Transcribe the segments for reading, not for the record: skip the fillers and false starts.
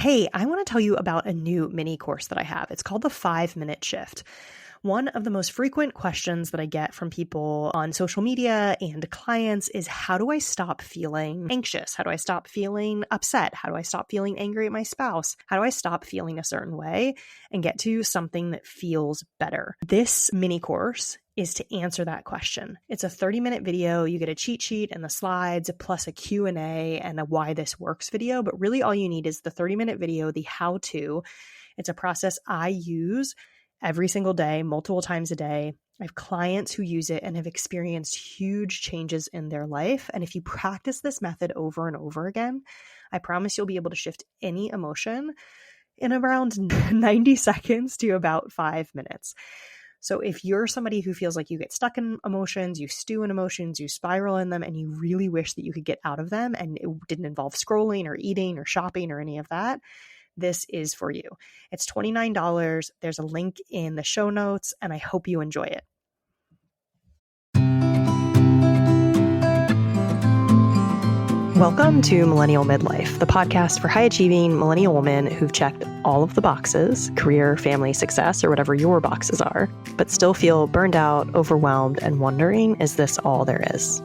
Hey, I want to tell you about a new mini course that I have. It's called the 5 Minute Shift. One of the most frequent questions that I get from people on social media and clients is, how do I stop feeling anxious? How do I stop feeling upset? How do I stop feeling angry at my spouse? How do I stop feeling a certain way and get to something that feels better? This mini course is to answer that question. It's a 30-minute video. You get a cheat sheet and the slides, plus a Q&A and a why this works video. But really all you need is the 30-minute video, the how-to. It's a process I use every single day, multiple times a day. I have clients who use it and have experienced huge changes in their life. And if you practice this method over and over again, I promise you'll be able to shift any emotion in around 90 seconds to about 5 minutes. So if you're somebody who feels like you get stuck in emotions, you stew in emotions, you spiral in them, and you really wish that you could get out of them and it didn't involve scrolling or eating or shopping or any of that, this is for you. It's $29. There's a link in the show notes, and I hope you enjoy it. Welcome to Millennial Midlife, the podcast for high-achieving millennial women who've checked all of the boxes, career, family, success, or whatever your boxes are, but still feel burned out, overwhelmed, and wondering, is this all there is?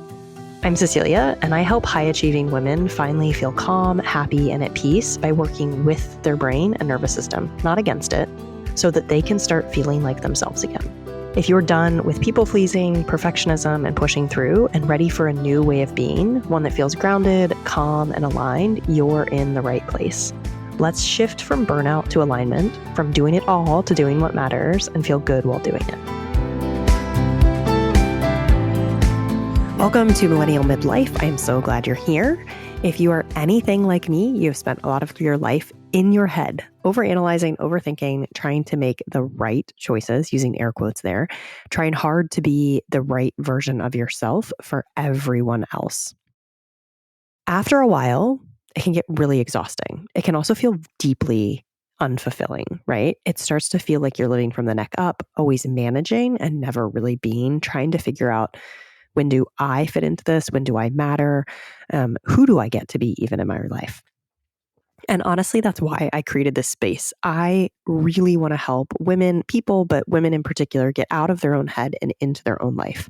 I'm Cecelia, and I help high-achieving women finally feel calm, happy, and at peace by working with their brain and nervous system, not against it, so that they can start feeling like themselves again. If you're done with people-pleasing, perfectionism, and pushing through, and ready for a new way of being, one that feels grounded, calm, and aligned, you're in the right place. Let's shift from burnout to alignment, from doing it all to doing what matters, and feel good while doing it. Welcome to Millennial Midlife. I am so glad you're here. If you are anything like me, you've spent a lot of your life in your head, overanalyzing, overthinking, trying to make the right choices, using air quotes there, trying hard to be the right version of yourself for everyone else. After a while, it can get really exhausting. It can also feel deeply unfulfilling, right? It starts to feel like you're living from the neck up, always managing and never really being, trying to figure out, when do I fit into this? When do I matter? Who do I get to be even in my life? And honestly, that's why I created this space. I really want to help women, people, but women in particular, get out of their own head and into their own life.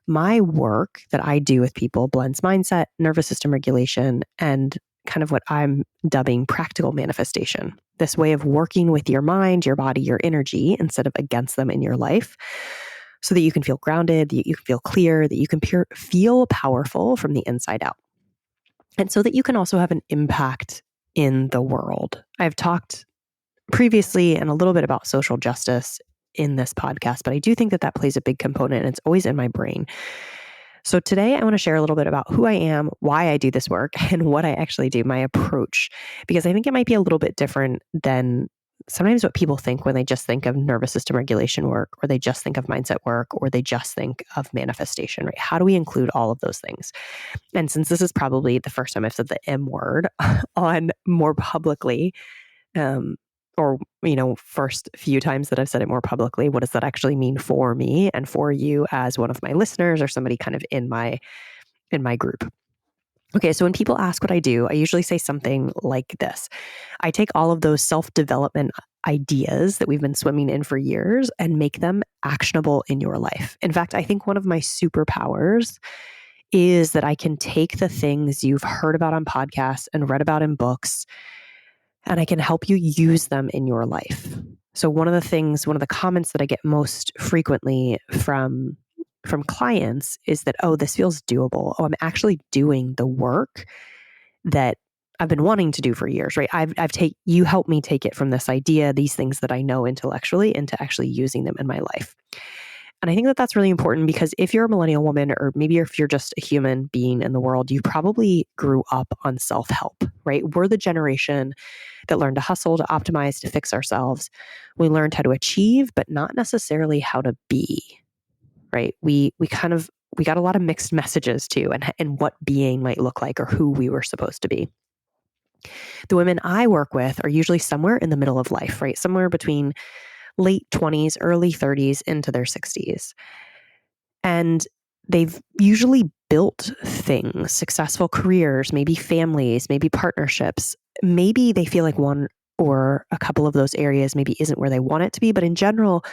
My work that I do with people blends mindset, nervous system regulation, and kind of what I'm dubbing practical manifestation. This way of working with your mind, your body, your energy, instead of against them in your life, so that you can feel grounded, that you can feel clear, that you can feel powerful from the inside out. And so that you can also have an impact in the world. I've talked previously and a little bit about social justice in this podcast, but I do think that plays a big component, and it's always in my brain. So today I want to share a little bit about who I am, why I do this work, and what I actually do, my approach, because I think it might be a little bit different than sometimes what people think when they just think of nervous system regulation work, or they just think of mindset work, or they just think of manifestation, right? How do we include all of those things? And since this is probably the first time I've said the M word on more publicly, or, first few times that I've said it more publicly, what does that actually mean for me and for you as one of my listeners or somebody kind of in my group? Okay, so when people ask what I do, I usually say something like this. I take all of those self-development ideas that we've been swimming in for years and make them actionable in your life. In fact, I think one of my superpowers is that I can take the things you've heard about on podcasts and read about in books, and I can help you use them in your life. So one of the comments that I get most frequently from clients is that, oh, this feels doable. Oh, I'm actually doing the work that I've been wanting to do for years, right? You helped me take it from this idea, these things that I know intellectually, into actually using them in my life. And I think that that's really important, because if you're a millennial woman, or maybe if you're just a human being in the world, you probably grew up on self-help, right? We're the generation that learned to hustle, to optimize, to fix ourselves. We learned how to achieve, but not necessarily how to be, right? We got a lot of mixed messages too, and what being might look like, or who we were supposed to be. The women I work with are usually somewhere in the middle of life, right? Somewhere between late 20s, early 30s into their 60s. And they've usually built things, successful careers, maybe families, maybe partnerships, maybe they feel like one or a couple of those areas maybe isn't where they want it to be, but in general,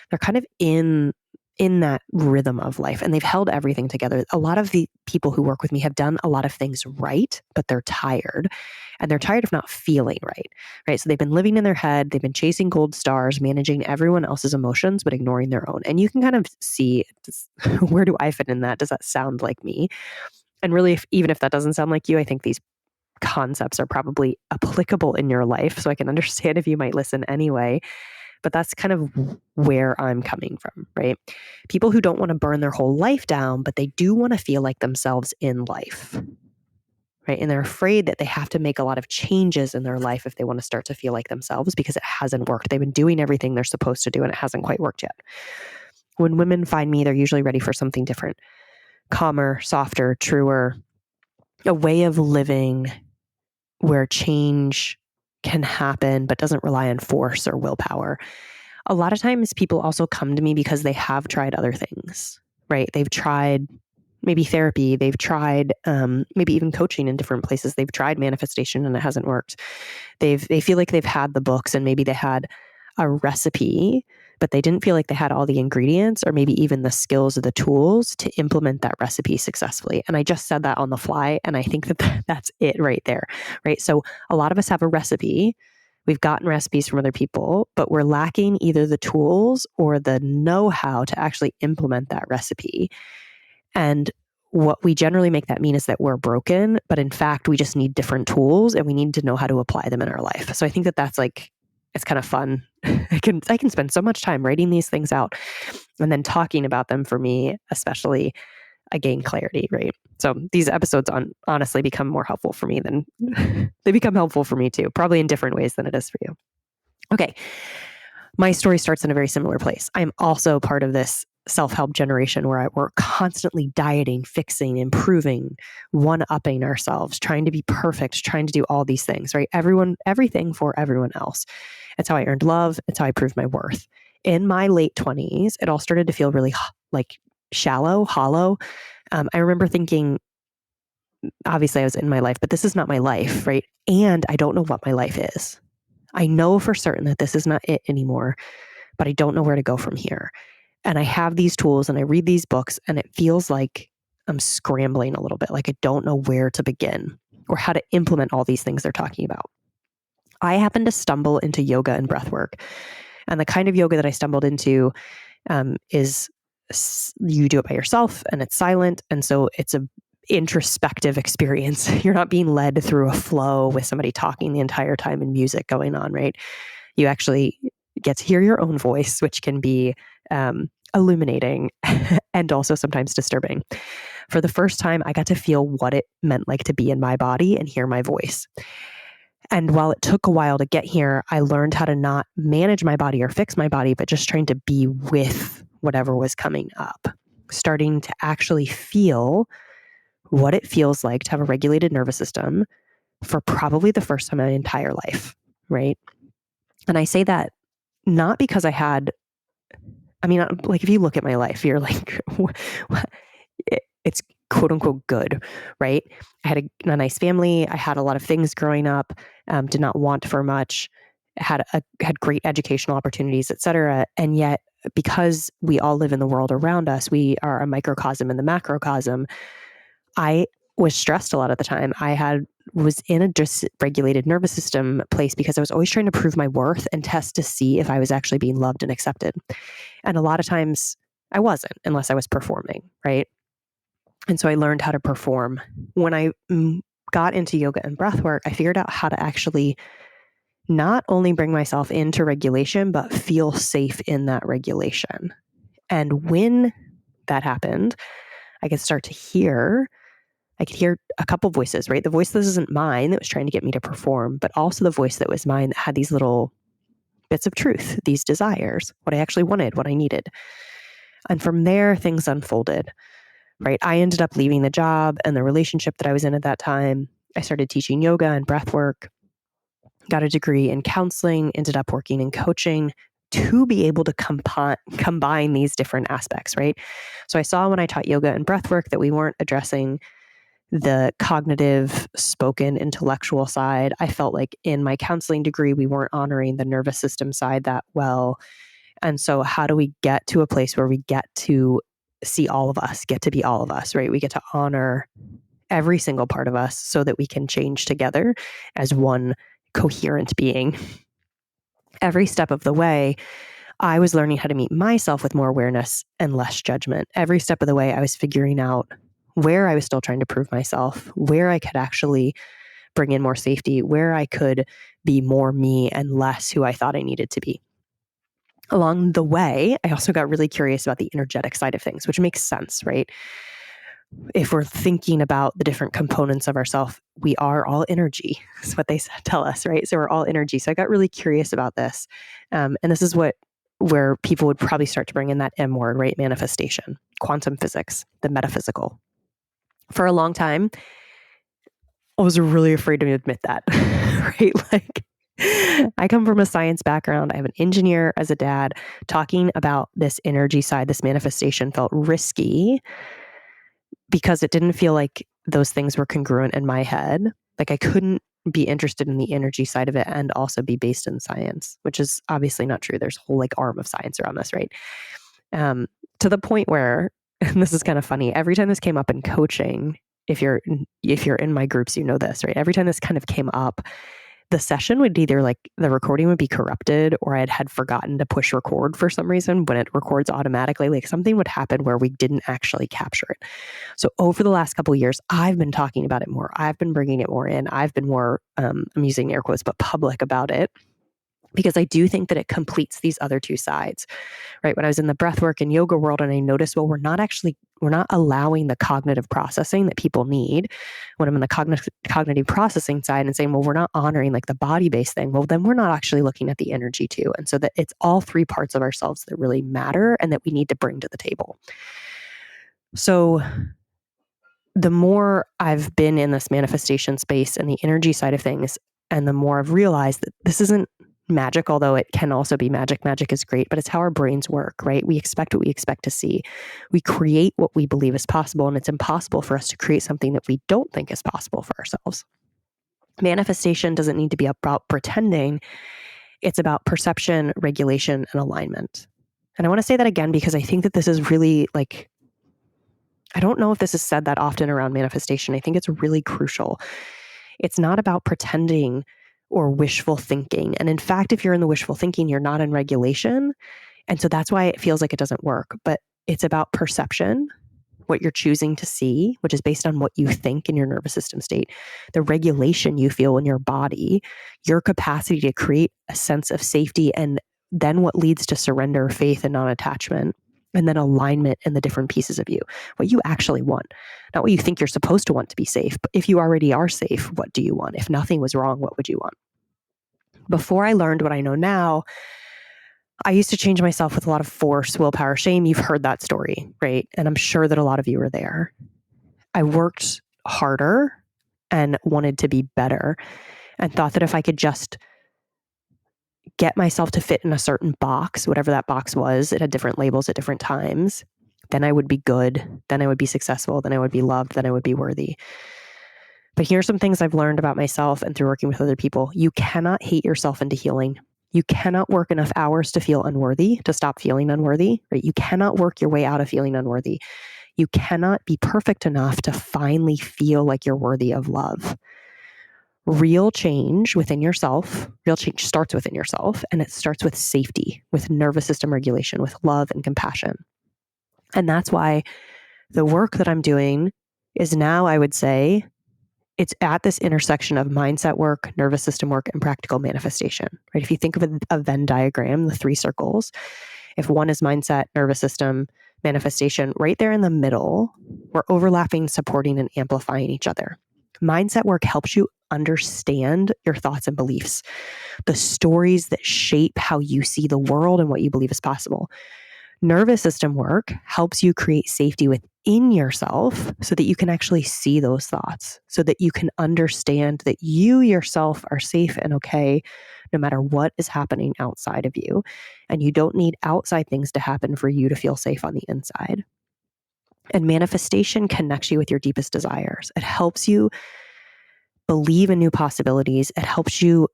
they're kind of in that rhythm of life, and they've held everything together. A lot of the people who work with me have done a lot of things right, but they're tired, and they're tired of not feeling right? So they've been living in their head, they've been chasing gold stars, managing everyone else's emotions, but ignoring their own. And you can kind of see, where do I fit in that? Does that sound like me? And really, even if that doesn't sound like you, I think these concepts are probably applicable in your life. So I can understand if you might listen anyway. But that's kind of where I'm coming from, right? People who don't want to burn their whole life down, but they do want to feel like themselves in life, right? And they're afraid that they have to make a lot of changes in their life if they want to start to feel like themselves, because it hasn't worked. They've been doing everything they're supposed to do and it hasn't quite worked yet. When women find me, they're usually ready for something different, calmer, softer, truer, a way of living where change can happen but doesn't rely on force or willpower. A lot of times people also come to me because they have tried other things, right? They've tried maybe therapy, they've tried maybe even coaching in different places, they've tried manifestation and it hasn't worked. They feel like they've had the books and maybe they had a recipe, but they didn't feel like they had all the ingredients or maybe even the skills or the tools to implement that recipe successfully. And I just said that on the fly, and I think that that's it right there, right? So a lot of us have a recipe. We've gotten recipes from other people, but we're lacking either the tools or the know-how to actually implement that recipe. And what we generally make that mean is that we're broken, but in fact, we just need different tools and we need to know how to apply them in our life. So I think that that's like, it's kind of fun. I can spend so much time writing these things out and then talking about them. For me, especially, I gain clarity, right? So these episodes honestly become more helpful for me than they become helpful for me too, probably in different ways than it is for you. Okay. My story starts in a very similar place. I'm also part of this self-help generation where we're constantly dieting, fixing, improving, one-upping ourselves, trying to be perfect, trying to do all these things, right? Everything for everyone else. It's how I earned love. It's how I proved my worth. In my late 20s, it all started to feel really like shallow, hollow. I remember thinking, obviously I was in my life, but this is not my life, right? And I don't know what my life is. I know for certain that this is not it anymore, but I don't know where to go from here. And I have these tools and I read these books and it feels like I'm scrambling a little bit, like I don't know where to begin or how to implement all these things they're talking about. I happened to stumble into yoga and breath work. And the kind of yoga that I stumbled into is you do it by yourself and it's silent. And so it's a introspective experience. You're not being led through a flow with somebody talking the entire time and music going on, right? You actually get to hear your own voice, which can be illuminating and also sometimes disturbing. For the first time, I got to feel what it meant like to be in my body and hear my voice. And while it took a while to get here, I learned how to not manage my body or fix my body, but just trying to be with whatever was coming up, starting to actually feel what it feels like to have a regulated nervous system for probably the first time in my entire life, right? And I say that not because like if you look at my life, you're like, it's quote unquote good, right? I had a nice family. I had a lot of things growing up, did not want for much, had great educational opportunities, et cetera. And yet, because we all live in the world around us, we are a microcosm in the macrocosm. I was stressed a lot of the time. Was in a dysregulated nervous system place because I was always trying to prove my worth and test to see if I was actually being loved and accepted. And a lot of times I wasn't, unless I was performing, right? And so I learned how to perform. When I got into yoga and breath work, I figured out how to actually not only bring myself into regulation, but feel safe in that regulation. And when that happened, I could hear a couple voices, right? The voice that isn't mine that was trying to get me to perform, but also the voice that was mine that had these little bits of truth, these desires, what I actually wanted, what I needed. And from there, things unfolded, right? I ended up leaving the job and the relationship that I was in at that time. I started teaching yoga and breath work, got a degree in counseling, ended up working in coaching to be able to combine these different aspects, right? So I saw when I taught yoga and breath work that we weren't addressing the cognitive, spoken, intellectual side. I felt like in my counseling degree, we weren't honoring the nervous system side that well. And so how do we get to a place where we get to see all of us, get to be all of us, right? We get to honor every single part of us so that we can change together as one coherent being. Every step of the way, I was learning how to meet myself with more awareness and less judgment. Every step of the way, I was figuring out where I was still trying to prove myself, where I could actually bring in more safety, where I could be more me and less who I thought I needed to be. Along the way, I also got really curious about the energetic side of things, which makes sense, right? If we're thinking about the different components of ourselves, we are all energy. That's what they tell us, right? So we're all energy. So I got really curious about this. And this is where people would probably start to bring in that M word, right? Manifestation, quantum physics, the metaphysical. For a long time, I was really afraid to admit that, right? Like, I come from a science background. I have an engineer as a dad. Talking about this energy side, this manifestation felt risky because it didn't feel like those things were congruent in my head. Like I couldn't be interested in the energy side of it and also be based in science, which is obviously not true. There's a whole like arm of science around this, right? To the point where, and this is kind of funny, every time this came up in coaching, if you're in my groups, you know this, right? Every time this kind of came up, the session would either like the recording would be corrupted or I had forgotten to push record for some reason when it records automatically. Like something would happen where we didn't actually capture it. So over the last couple of years, I've been talking about it more. I've been bringing it more in. I've been more, I'm using air quotes, but public about it. Because I do think that it completes these other two sides, right? When I was in the breathwork and yoga world and I noticed, well, we're not allowing the cognitive processing that people need. When I'm in the cognitive processing side and saying, well, we're not honoring like the body-based thing, well, then we're not actually looking at the energy too. And so that it's all three parts of ourselves that really matter and that we need to bring to the table. So the more I've been in this manifestation space and the energy side of things, and the more I've realized that this isn't magic, although it can also be magic. Magic is great, but it's how our brains work, right? We expect what we expect to see. We create what we believe is possible, and it's impossible for us to create something that we don't think is possible for ourselves. Manifestation doesn't need to be about pretending. It's about perception, regulation, and alignment. And I want to say that again because I think that this is really like, I don't know if this is said that often around manifestation. I think it's really crucial. It's not about pretending or wishful thinking. And in fact, if you're in the wishful thinking, you're not in regulation. And so that's why it feels like it doesn't work. But it's about perception, what you're choosing to see, which is based on what you think in your nervous system state, the regulation you feel in your body, your capacity to create a sense of safety, and then what leads to surrender, faith, and non-attachment. And then alignment in the different pieces of you, what you actually want, not what you think you're supposed to want to be safe. But if you already are safe, what do you want? If nothing was wrong, what would you want? Before I learned what I know now, I used to change myself with a lot of force, willpower, shame. You've heard that story, right? And I'm sure that a lot of you are there. I worked harder and wanted to be better and thought that if I could just get myself to fit in a certain box, whatever that box was, it had different labels at different times, then I would be good, then I would be successful, then I would be loved, then I would be worthy. But here's some things I've learned about myself and through working with other people. You cannot hate yourself into healing. You cannot work enough hours to feel unworthy, to stop feeling unworthy, right? You cannot work your way out of feeling unworthy. You cannot be perfect enough to finally feel like you're worthy of love. Real change within yourself, real change starts within yourself, and it starts with safety, with nervous system regulation, with love and compassion. And that's why the work that I'm doing is now, I would say, it's at this intersection of mindset work, nervous system work, and practical manifestation, right? If you think of a Venn diagram, the three circles, if one is mindset, nervous system, manifestation, right there in the middle, we're overlapping, supporting, and amplifying each other. Mindset work helps you understand your thoughts and beliefs, the stories that shape how you see the world and what you believe is possible. Nervous system work helps you create safety within yourself so that you can actually see those thoughts, so that you can understand that you yourself are safe and okay no matter what is happening outside of you. And you don't need outside things to happen for you to feel safe on the inside. And manifestation connects you with your deepest desires. It helps you believe in new possibilities. It helps you,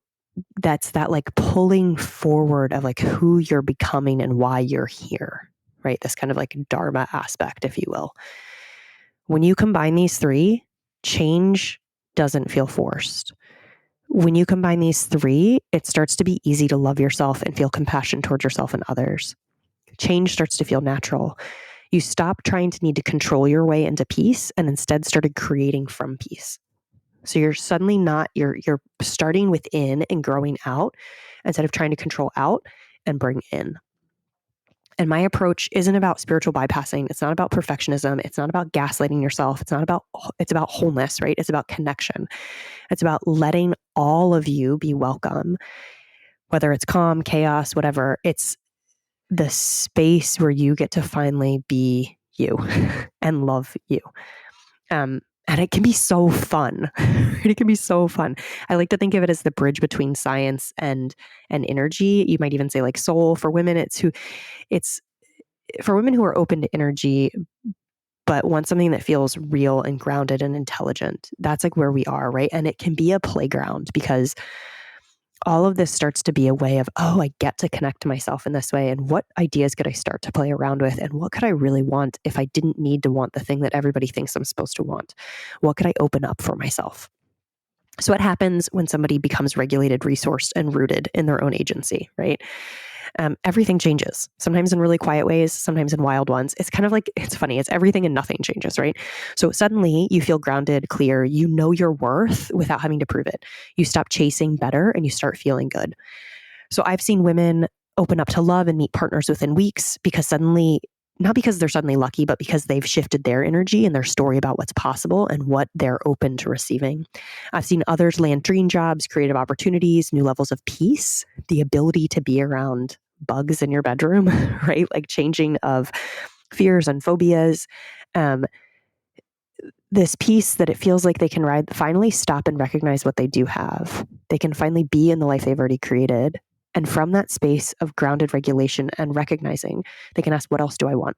that's that like pulling forward of like who you're becoming and why you're here, right? This kind of like dharma aspect, if you will. When you combine these three, change doesn't feel forced. When you combine these three, it starts to be easy to love yourself and feel compassion towards yourself and others. Change starts to feel natural. You stop trying to need to control your way into peace and instead started creating from peace. So you're suddenly not, you're starting within and growing out instead of trying to control out and bring in. And my approach isn't about spiritual bypassing. It's not about perfectionism. It's not about gaslighting yourself. It's about wholeness, right? It's about connection. It's about letting all of you be welcome, whether it's calm, chaos, whatever. It's the space where you get to finally be you and love you. And it can be so fun. It can be so fun. I like to think of it as the bridge between science and energy. You might even say like soul. For women, it's for women who are open to energy, but want something that feels real and grounded and intelligent. That's like where we are, right? And it can be a playground because all of this starts to be a way of, oh, I get to connect to myself in this way. And what ideas could I start to play around with? And what could I really want if I didn't need to want the thing that everybody thinks I'm supposed to want? What could I open up for myself? So what happens when somebody becomes regulated, resourced, and rooted in their own agency, right? Everything changes, sometimes in really quiet ways, sometimes in wild ones. It's kind of like, it's funny, it's everything and nothing changes, right? So suddenly you feel grounded, clear, you know your worth without having to prove it. You stop chasing better and you start feeling good. So I've seen women open up to love and meet partners within weeks because suddenly, not because they're suddenly lucky, but because they've shifted their energy and their story about what's possible and what they're open to receiving. I've seen others land dream jobs, creative opportunities, new levels of peace, the ability to be around bugs in your bedroom, right? Like changing of fears and phobias. This peace that it feels like they can finally stop and recognize what they do have. They can finally be in the life they've already created. And from that space of grounded regulation and recognizing, they can ask, what else do I want?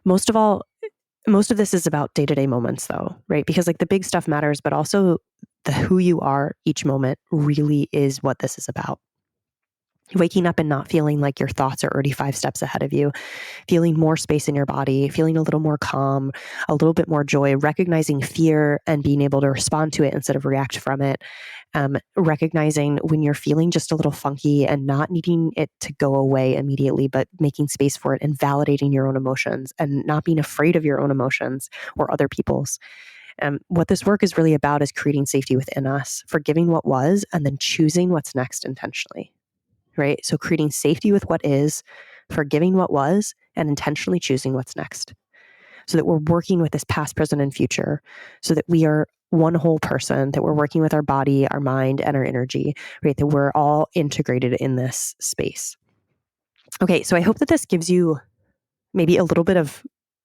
Most of this is about day-to-day moments though, right? Because like the big stuff matters, but also the who you are each moment really is what this is about. Waking up and not feeling like your thoughts are already 5 steps ahead of you, feeling more space in your body, feeling a little more calm, a little bit more joy, recognizing fear and being able to respond to it instead of react from it. Recognizing when you're feeling just a little funky and not needing it to go away immediately, but making space for it and validating your own emotions and not being afraid of your own emotions or other people's. What this work is really about is creating safety within us, forgiving what was, and then choosing what's next intentionally. Right? So creating safety with what is, forgiving what was, and intentionally choosing what's next. So that we're working with this past, present, and future, so that we are one whole person, that we're working with our body, our mind, and our energy, right? That we're all integrated in this space. Okay, so I hope that this gives you maybe a little bit of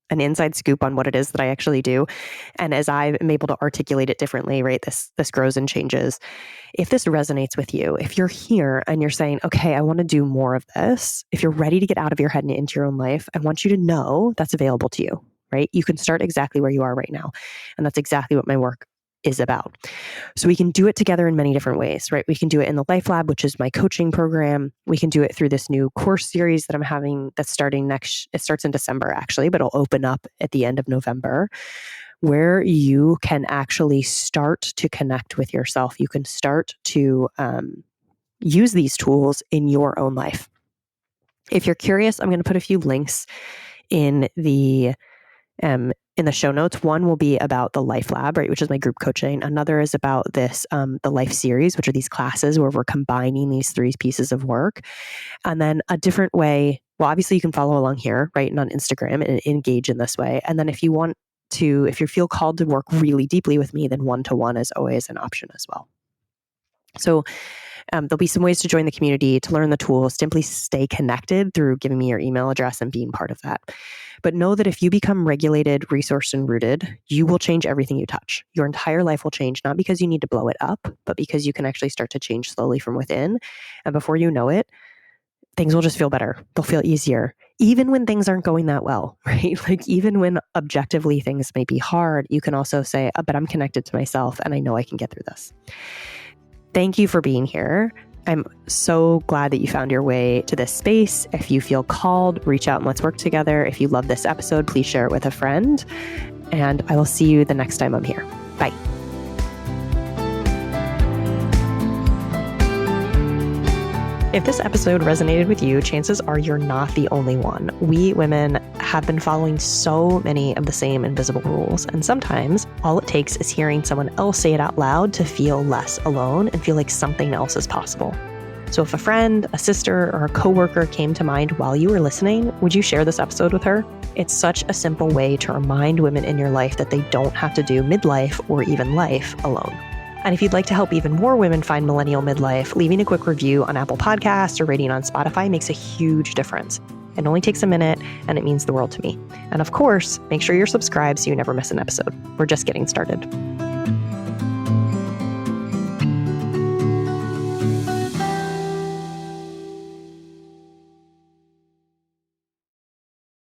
an inside scoop on what it is that I actually do. And as I am able to articulate it differently, right, this grows and changes. If this resonates with you, if you're here and you're saying, okay, I want to do more of this, if you're ready to get out of your head and into your own life, I want you to know that's available to you, right? You can start exactly where you are right now. And that's exactly what my work is about. So we can do it together in many different ways, right? We can do it in the Life Lab, which is my coaching program. We can do it through this new course series that I'm having that's starting it starts in December actually, but it'll open up at the end of November, where you can actually start to connect with yourself. You can start to use these tools in your own life. If you're curious, I'm going to put a few links in the show notes. One will be about the Life Lab, right, which is my group coaching. Another is about this, the Life Series, which are these classes where we're combining these 3 pieces of work. And then a different way, well, obviously you can follow along here, right, and on Instagram and engage in this way. And then if you feel called to work really deeply with me, then one-to-one is always an option as well. So there'll be some ways to join the community, to learn the tools, simply stay connected through giving me your email address and being part of that. But know that if you become regulated, resourced, and rooted, you will change everything you touch. Your entire life will change, not because you need to blow it up, but because you can actually start to change slowly from within. And before you know it, things will just feel better. They'll feel easier. even when things aren't going that well, right? Like even when objectively things may be hard, you can also say, oh, but I'm connected to myself and I know I can get through this. Thank you for being here. I'm so glad that you found your way to this space. If you feel called, reach out and let's work together. If you love this episode, please share it with a friend. And I will see you the next time I'm here. Bye. If this episode resonated with you, chances are you're not the only one. We women have been following so many of the same invisible rules, and sometimes all it takes is hearing someone else say it out loud to feel less alone and feel like something else is possible. So if a friend, a sister, or a coworker came to mind while you were listening, would you share this episode with her? It's such a simple way to remind women in your life that they don't have to do midlife or even life alone. And if you'd like to help even more women find millennial midlife, leaving a quick review on Apple Podcasts or rating on Spotify makes a huge difference. It only takes a minute, and it means the world to me. And of course, make sure you're subscribed so you never miss an episode. We're just getting started.